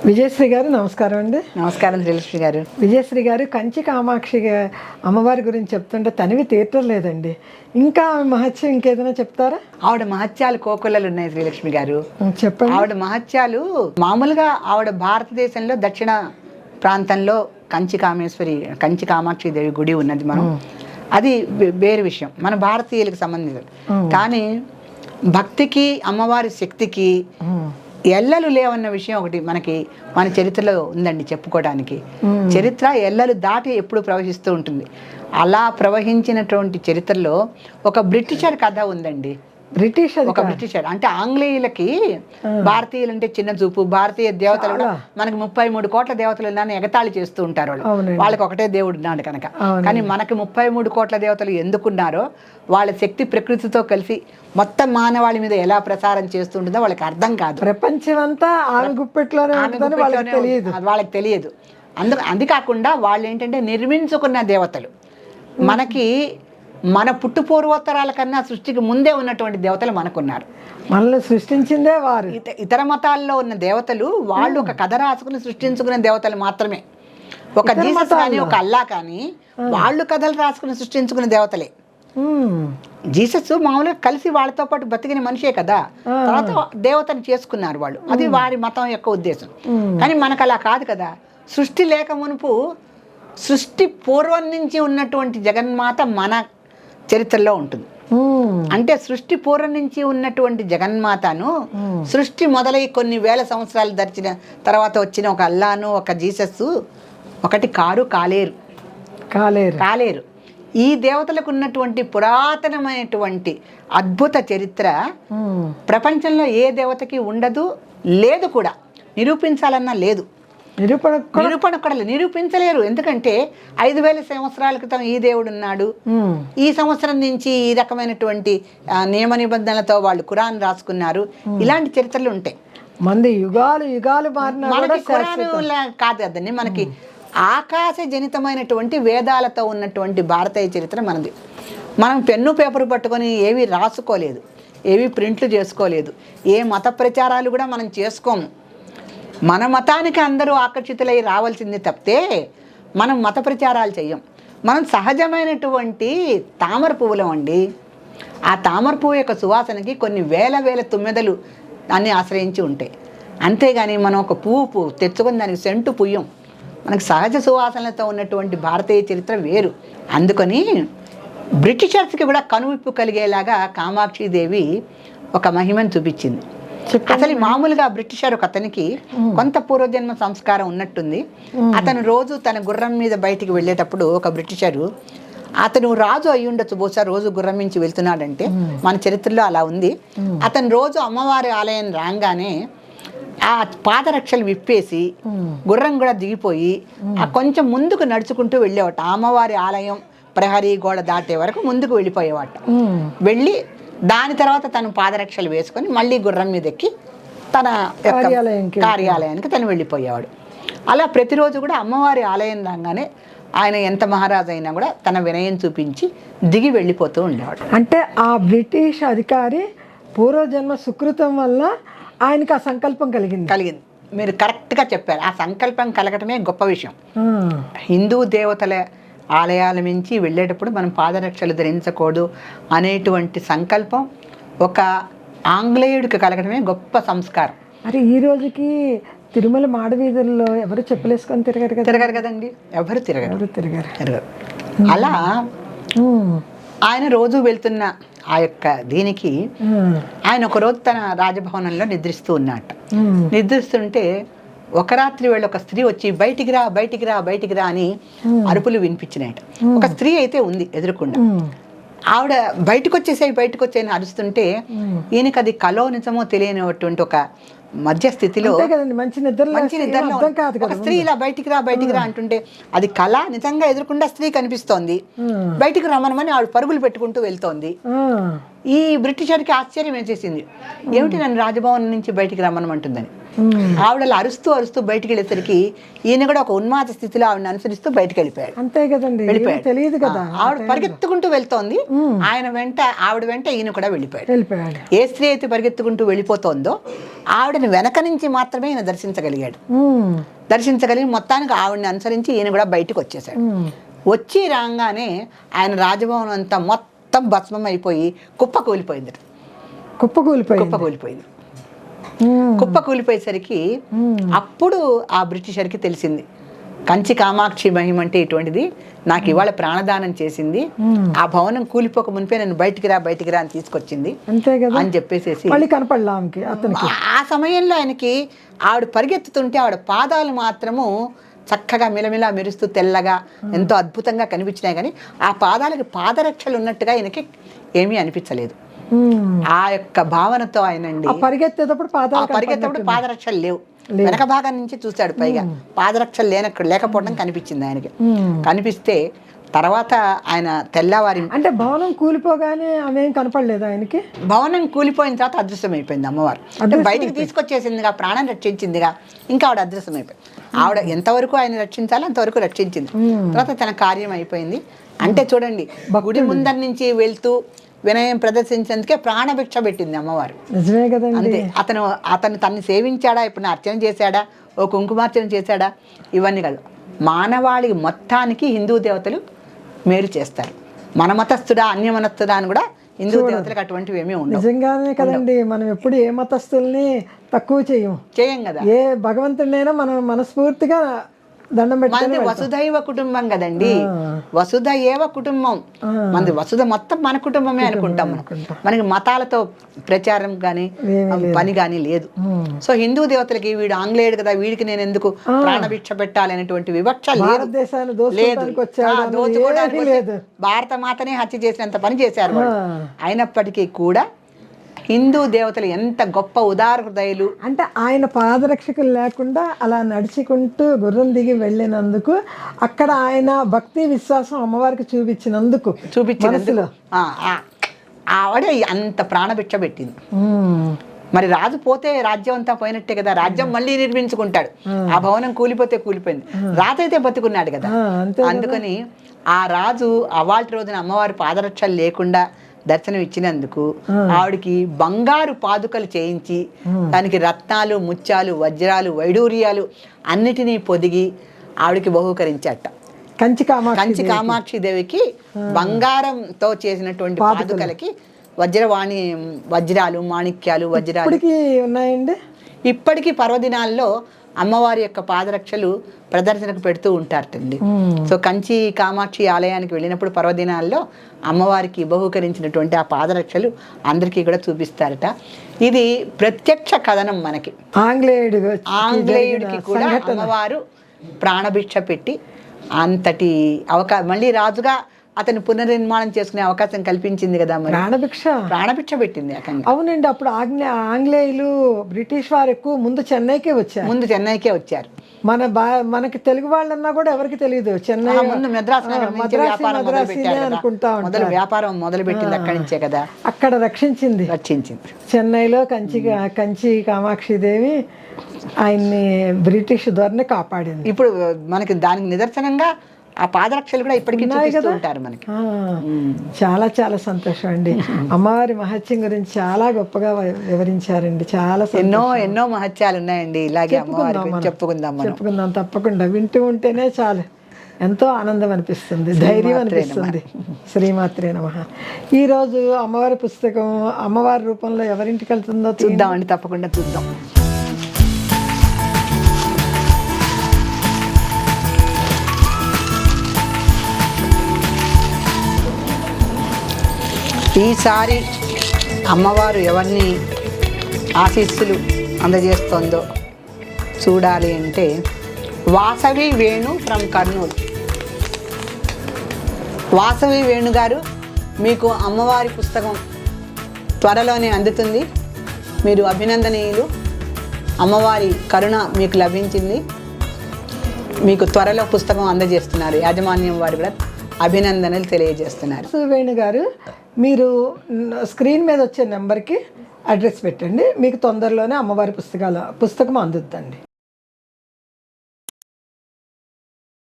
విజయశ్రీ గారు నమస్కారం అండి. నమస్కారం శ్రీలక్ష్మి గారు. విజయశ్రీ గారు కంచి కామాక్షి అమ్మవారి గురించి చెప్తుంటే తనివి తీరటం లేదండి. ఇంకా మహత్యం ఇంకేదైనా చెప్తారా? ఆవిడ మహత్యాలు కోకొల్లలు ఉన్నాయి శ్రీలక్ష్మి గారు. చెప్పండి. ఆవిడ మహత్యాలు మామూలుగా ఆవిడ భారతదేశంలో దక్షిణ ప్రాంతంలో కంచి కామాక్షి దేవి గుడి ఉన్నది. మనం అది వేరే విషయం, మన భారతీయులకు సంబంధించి. కానీ భక్తికి అమ్మవారి శక్తికి ఎల్లలు లేవన్న విషయం ఒకటి మనకి మన చరిత్రలో ఉందండి చెప్పుకోవడానికి. చరిత్ర ఎల్లలు దాటి ఎప్పుడు ప్రవహిస్తూ ఉంటుంది. అలా ప్రవహించినటువంటి చరిత్రలో ఒక బ్రిటిషర్ కథ ఉందండి. ఒక బ్రిటిషర్ అంటే ఆంగ్లేయులకి భారతీయులు అంటే చిన్న చూపు. భారతీయ దేవతలు కూడా మనకి 33 కోట్ల దేవతలు ఉన్నాయని ఎగతాళి చేస్తూ ఉంటారు వాళ్ళు. వాళ్ళకి ఒకటే దేవుడు ఉన్నాడు కనుక. కానీ మనకి 33 కోట్ల దేవతలు ఎందుకున్నారో, వాళ్ళ శక్తి ప్రకృతితో కలిసి మొత్తం మానవాళి మీద ఎలా ప్రసారం చేస్తుంటుందో వాళ్ళకి అర్థం కాదు. ప్రపంచం అంతా వాళ్ళకి తెలియదు. అది కాకుండా వాళ్ళు ఏంటంటే నిర్మించుకున్న దేవతలు. మనకి మన పుట్టు పూర్వోత్తరాల కన్నా సృష్టికి ముందే ఉన్నటువంటి దేవతలు మనకున్నారు. మనల్ని సృష్టించిందే వారు. ఇతర మతాల్లో ఉన్న దేవతలు వాళ్ళు ఒక కథ రాసుకుని సృష్టించుకునే దేవతలు మాత్రమే. ఒక జీసస్ కానీ ఒక అల్లా కానీ వాళ్ళు కథలు రాసుకుని సృష్టించుకునే దేవతలే. జీసస్ మామూలుగా కలిసి వాళ్ళతో పాటు బతికిన మనిషే కదా. తర్వాత దేవతను చేసుకున్నారు వాళ్ళు. అది వారి మతం యొక్క ఉద్దేశం. కానీ మనకు అలా కాదు కదా. సృష్టి లేక మునుపు సృష్టి పూర్వం నుంచి ఉన్నటువంటి జగన్మాత మన చరిత్రలో ఉంటుంది. అంటే సృష్టి పూర్వం నుంచి ఉన్నటువంటి జగన్మాతను సృష్టి మొదలై కొన్ని వేల సంవత్సరాలు దర్చిన తర్వాత వచ్చిన ఒక అల్లాను, ఒక జీసస్, ఒకటి కాలేరు. ఈ దేవతలకు ఉన్నటువంటి పురాతనమైనటువంటి అద్భుత చరిత్ర ప్రపంచంలో ఏ దేవతకి ఉండదు, లేదు కూడా. నిరూపించాలన్నా లేదు. నిరూపణ కూడా నిరూపించలేరు. ఎందుకంటే 5000 సంవత్సరాల క్రితం ఈ దేవుడు ఉన్నాడు, ఈ సంవత్సరం నుంచి ఈ రకమైనటువంటి నియమ నిబంధనలతో వాళ్ళు ఖురాన్ రాసుకున్నారు. ఇలాంటి చరిత్రలు ఉంటాయి. యుగాలు మనకి ఖురాన్ కాదు కదండి. మనకి ఆకాశ జనితమైనటువంటి వేదాలతో ఉన్నటువంటి భారతీయ చరిత్ర మనది. మనం పెన్ను పేపర్ పట్టుకొని ఏవి రాసుకోలేదు, ఏవి ప్రింట్లు చేసుకోలేదు, ఏ మత ప్రచారాలు కూడా మనం చేసుకోము. మన మతానికి అందరూ ఆకర్షితులై రావాల్సింది తప్పితే మనం మత ప్రచారాలు చెయ్యం. మనం సహజమైనటువంటి తామర పువ్వులం అండి. ఆ తామర పువ్వు యొక్క సువాసనకి కొన్ని వేల తుమ్మెదలు అన్నీ ఆశ్రయించి ఉంటాయి. అంతేగాని మనం ఒక పువ్వు తెచ్చుకొని దానికి సెంటు పుయ్యం. మనకు సహజ సువాసనలతో ఉన్నటువంటి భారతీయ చరిత్ర వేరు. అందుకని బ్రిటిషర్స్కి కూడా కనువిప్పు కలిగేలాగా కామాక్షిదేవి ఒక మహిమను చూపించింది. అసలు మామూలుగా బ్రిటిషర్ ఒక అతనికి కొంత పూర్వజన్మ సంస్కారం ఉన్నట్టుంది. అతను రోజు తన గుర్రం మీద బయటికి వెళ్ళేటప్పుడు ఒక బ్రిటిషరు, అతను రాజు అయి ఉండొచ్చు బహుశా, రోజు గుర్రం నుంచి వెళ్తున్నాడంటే మన చరిత్రలో అలా ఉంది. అతను రోజు అమ్మవారి ఆలయం రాగానే ఆ పాదరక్షలు విప్పేసి గుర్రం కూడా దిగిపోయి ఆ కొంచెం ముందుకు నడుచుకుంటూ వెళ్ళేవాట. అమ్మవారి ఆలయం ప్రహరీ గోడ దాటే వరకు ముందుకు వెళ్ళిపోయేవాట. వెళ్ళి దాని తర్వాత తను పాదరక్షలు వేసుకొని మళ్ళీ గుర్రం మీద ఎక్కి తన కార్యాలయానికి తను వెళ్ళిపోయేవాడు. అలా ప్రతిరోజు కూడా అమ్మవారి ఆలయం రాగానే ఆయన ఎంత మహారాజు అయినా కూడా తన వినయం చూపించి దిగి వెళ్ళిపోతూ ఉండేవాడు. అంటే ఆ బ్రిటిష్ అధికారి పూర్వజన్మ సుకృతం వల్ల ఆయనకు ఆ సంకల్పం కలిగింది. మీరు కరెక్ట్గా చెప్పారు. ఆ సంకల్పం కలగటమే గొప్ప విషయం. హిందూ దేవతల ఆలయాల నుంచి వెళ్ళేటప్పుడు మనం పాదరక్షలు ధరించకూడదు అనేటువంటి సంకల్పం ఒక ఆంగ్లేయుడికి కలగడమే గొప్ప సంస్కారం. మరి ఈ రోజుకి తిరుమల మాడవీధుల్లో ఎవరు చెప్పులేసుకొని తిరగరు కదండి. ఎవరు తిరగరు. అలా ఆయన రోజు వెళ్తున్న ఆ యొక్క దీనికి ఆయన ఒకరోజు తన రాజభవనంలో నిద్రిస్తూ ఉన్నట్ట. నిద్రిస్తుంటే ఒక రాత్రి వేళ ఒక స్త్రీ వచ్చి బయటికి రా అని అరుపులు వినిపించినాయట. ఒక స్త్రీ అయితే ఉంది ఎదురుకుండా. ఆవిడ బయటకు వచ్చేసాయి అరుస్తుంటే ఈయనకి అది కలో నిజమో తెలియనటువంటి ఒక మధ్య స్థితిలో మంచి నిద్రలో ఒక స్త్రీ ఇలా బయటికి రా అంటుంటే అది కళ నిజంగా ఎదురుకుండా స్త్రీ కనిపిస్తోంది. బయటికి రమ్మనమని ఆవిడ పరుగులు పెట్టుకుంటూ వెళ్తోంది. ఈ బ్రిటిషర్కి ఆశ్చర్యం వేసేసింది. ఏమిటి నన్ను రాజభవన్ నుంచి బయటికి రమ్మనమంటుందని. ఆవిడ అలా అరుస్తూ అరుస్తూ బయటికి వెళ్ళేసరికి ఈయన కూడా ఒక ఉన్మాద స్థితిలో ఆవిడని అనుసరిస్తూ బయటికి వెళ్ళిపోయాడు. అంతే కదండి, తెలియదు కదా. ఆవిడ పరిగెత్తుకుంటూ వెళ్తోంది, ఆవిడ వెంట ఈయన కూడా వెళ్ళిపోయాడు. ఏ స్త్రీ అయితే పరిగెత్తుకుంటూ వెళ్ళిపోతోందో ఆవిడని వెనక నుంచి మాత్రమే ఈయన దర్శించగలిగి మొత్తానికి ఆవిడని అనుసరించి ఈయన కూడా బయటకు వచ్చేసాడు. వచ్చి రాగానే ఆయన రాజభవనం అంతా మొత్తం భస్మం అయిపోయి కుప్పకూలిపోయింది. కుప్పకూలిపోయేసరికి అప్పుడు ఆ బ్రిటిషర్కి తెలిసింది, కంచి కామాక్షి మహిమ అంటే ఇటువంటిది, నాకు ఇవాళ ప్రాణదానం చేసింది, ఆ భవనం కూలిపోక మునిపే నన్ను బయటికి రా అని తీసుకొచ్చింది అని చెప్పేసేసి ఆ సమయంలో ఆయనకి ఆవిడ పరిగెత్తుతుంటే ఆవిడ పాదాలు మాత్రము చక్కగా మిలమిలా మెరుస్తూ తెల్లగా ఎంతో అద్భుతంగా కనిపించినాయి, కానీ ఆ పాదాలకి పాదరక్షలు ఉన్నట్టుగా ఆయనకి ఏమీ అనిపించలేదు. ఆ యొక్క భావనతో ఆయనండి పరిగెత్తేటప్పుడు పాదరక్షలు లేవు, వెనక భాగం నుంచి చూశాడు, పైగా పాదరక్షలు లేకపోవడం కనిపించింది ఆయనకి. కనిపిస్తే తర్వాత ఆయన తెల్లవారి అంటే భవనం కూలిపోగానే అవేం కనపడలేదు ఆయనకి. భవనం కూలిపోయిన తర్వాత అదృశ్యం అయిపోయింది అమ్మవారు. అంటే బయటికి తీసుకొచ్చేసిందిగా, ప్రాణం రక్షించిందిగా, ఇంకా ఆవిడ అదృశ్యం అయిపోయింది. ఆవిడ ఎంతవరకు ఆయన రక్షించాలో అంతవరకు రక్షించింది. తర్వాత తన కార్యం అయిపోయింది. అంటే చూడండి, గుడి ముందర నుంచి వెళ్తూ వినయం ప్రదర్శించేందుకే ప్రాణభిక్ష పెట్టింది అమ్మవారు. నిజమే కదండి. అంతే. అతను తన్ని సేవించాడా, ఇప్పుడు అర్చన చేశాడా, ఓ కుంకుమార్చన చేశాడా, ఇవన్నీ కాదు. మానవాళి మొత్తానికి హిందూ దేవతలు మేలు చేస్తారు. మన మతస్థుడా అన్యమనస్థుడా అని కూడా హిందూ దేవతలకు అటువంటివి ఏమీ ఉండవు. నిజంగానే కదండి. మనం ఎప్పుడు ఏ మతస్థుల్ని తక్కువ చేయం కదా. ఏ భగవంతుడినైనా మనం మనస్ఫూర్తిగా దండం పెట్టి. వసుధైవ కుటుంబం కదండి, వసుధ ఏవ కుటుంబం, మనది వసుధ మొత్తం మన కుటుంబమే అనుకుంటాం. మనకి మతాలతో ప్రచారం కానీ పని కానీ లేదు. సో హిందూ దేవతలకి వీడు ఆంగ్లేయుడు కదా, వీడికి నేను ఎందుకు ప్రాణభిక్ష పెట్టాలి అనేటువంటి వివక్ష లేదు. భారత మాతనే హత్య చేసినంత పని చేశారు. అయినప్పటికీ కూడా హిందూ దేవతలు ఎంత గొప్ప ఉదార హృదయులు. అంటే ఆయన పాదరక్షకులు లేకుండా అలా నడుచుకుంటూ గుర్రం దిగి వెళ్ళినందుకు, అక్కడ ఆయన భక్తి విశ్వాసం అమ్మవారికి చూపించినందుకు ఆవిడ అంత ప్రాణభిక్ష పెట్టింది. మరి రాజు పోతే రాజ్యం అంతా పోయినట్టే కదా, రాజ్యం మళ్ళీ నిర్మించుకుంటాడు. ఆ భవనం కూలిపోతే కూలిపోయింది, రాజు అయితే బతుకున్నాడు కదా. అందుకని ఆ రాజు అవాల్టి రోజున అమ్మవారి పాదరక్షలు లేకుండా దర్శనం ఇచ్చినందుకు ఆవిడికి బంగారు పాదుకలు చేయించి దానికి రత్నాలు, ముత్యాలు, వజ్రాలు, వైడూర్యాలు అన్నిటినీ పొదిగి ఆవిడికి బహూకరించట. కంచి కామాక్షి దేవికి బంగారంతో చేసినటువంటి పాదుకలకి వజ్రాలు, మాణిక్యాలు, వజ్రాలు ఉన్నాయండి. ఇప్పటికీ పర్వదినాల్లో అమ్మవారి యొక్క పాదరక్షలు ప్రదర్శనకు పెడుతూ ఉంటారటండి. సో కంచి కామాక్షి ఆలయానికి వెళ్ళినప్పుడు పర్వదినాల్లో అమ్మవారికి బహూకరించినటువంటి ఆ పాదరక్షలు అందరికీ కూడా చూపిస్తారట. ఇది ప్రత్యక్ష కథనం మనకి. ఆంగ్లేయుడికి కూడా అమ్మవారు ప్రాణభిక్ష పెట్టి అంతటి మళ్ళీ రాజుగా అతను పునర్నిర్మాణం చేసుకునే అవకాశం కల్పించింది కదా. మరి ప్రాణభిక్ష పెట్టింది. అవునండి. అప్పుడు ఆంగ్లేయులు, బ్రిటిష్ వారు ఎక్కువ ముందు చెన్నైకే వచ్చారు. మనకి తెలుగు వాళ్ళన్నా కూడా ఎవరికి తెలియదు. చెన్నై ముందు వ్యాపారం మొదలు పెట్టింది అక్కడి నుంచే కదా. అక్కడ రక్షించింది. చెన్నైలో కంచి కామాక్షి దేవి ఆయన్ని బ్రిటిష్ ధోరణి కాపాడింది. ఇప్పుడు మనకి దానికి నిదర్శనంగా ఆ పాదరక్షలు కూడా ఇప్పటికీ చూపిస్తూ ఉంటారు మనకి. చాలా చాలా సంతోషం అండి. అమ్మవారి మహత్యం గురించి చాలా గొప్పగా వివరించారండి. చాలా ఎన్నో మహత్యాలు ఉన్నాయండి. ఇలాగే అమ్మవారి చెప్పుకుందాం తప్పకుండా. వింటూ ఉంటేనే చాలు, ఎంతో ఆనందం అనిపిస్తుంది, ధైర్యం అనిపిస్తుంది. శ్రీమాత్రే నమః. ఈరోజు అమ్మవారి పుస్తకం అమ్మవారి రూపంలో ఎవరింటికి వెళ్తుందో చూద్దామండి. తప్పకుండా చూద్దాం. ఈసారి అమ్మవారు ఎవరిని ఆశీస్సులు అందజేస్తుందో చూడాలి అంటే వాసవి వేణు ఫ్రమ్ కర్నూలు. వాసవి వేణు గారు, మీకు అమ్మవారి పుస్తకం త్వరలోనే అందుతుంది. మీరు అభినందనీయులు. అమ్మవారి కరుణ మీకు లభించింది. మీకు త్వరలో పుస్తకం అందజేస్తున్నారు. యాజమాన్యం వారు కూడా అభినందనలు తెలియజేస్తున్నారు. వేణు గారు, మీరు స్క్రీన్ మీద వచ్చే నెంబర్కి అడ్రస్ పెట్టండి, మీకు తొందరలోనే అమ్మవారి పుస్తకం అందుద్దండి.